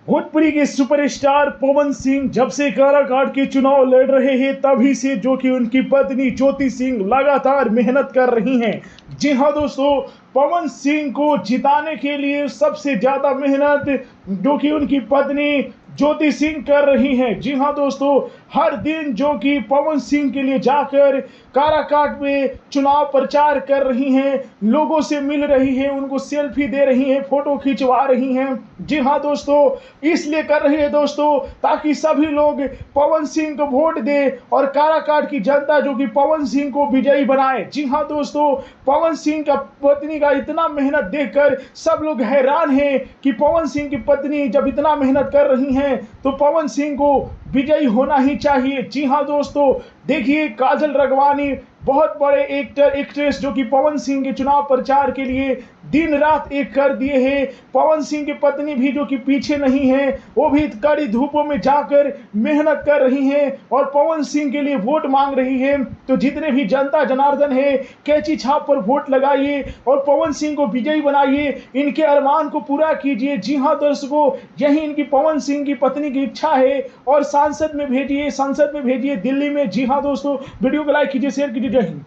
भोजपुरी के सुपरस्टार पवन सिंह जब से काराकाट के चुनाव लड़ रहे हैं तभी से जो कि उनकी पत्नी ज्योति सिंह लगातार मेहनत कर रही हैं। जी हाँ दोस्तों, पवन सिंह को जिताने के लिए सबसे ज्यादा मेहनत जो कि उनकी पत्नी ज्योति सिंह कर रही हैं। जी हाँ दोस्तों, हर दिन जो कि पवन सिंह के लिए जाकर काराकाट में चुनाव प्रचार कर रही हैं, लोगों से मिल रही हैं, उनको सेल्फी दे रही हैं, फोटो खिंचवा रही हैं। जी हाँ दोस्तों, इसलिए कर रही है दोस्तों ताकि सभी लोग पवन सिंह को वोट दे और काराकाट की जनता जो कि पवन सिंह को विजयी बनाए। जी हाँ दोस्तों, पवन सिंह का पत्नी का इतना मेहनत देखकर सब लोग हैरान हैं कि पवन सिंह की पत्नी जब इतना मेहनत कर रही हैं तो पवन सिंह को विजयी होना ही चाहिए। जी हाँ दोस्तों, देखिए काजल राघवानी बहुत बड़े एक्टर एक्ट्रेस जो कि पवन सिंह के चुनाव प्रचार के लिए दिन रात एक कर दिए हैं। पवन सिंह की पत्नी भी जो कि पीछे नहीं है, वो भी कड़ी धूपों में जाकर मेहनत कर रही हैं और पवन सिंह के लिए वोट मांग रही है। तो जितने भी जनता जनार्दन है, कैंची छाप पर वोट लगाइए और पवन सिंह को विजयी बनाइए, इनके अरमान को पूरा कीजिए। जी हाँ दर्शकों, यही इनकी पवन सिंह की पत्नी की इच्छा है और संसद में भेजिए दिल्ली में। जी हाँ दोस्तों, वीडियो को लाइक कीजिए, शेयर कीजिए। जय हिंद।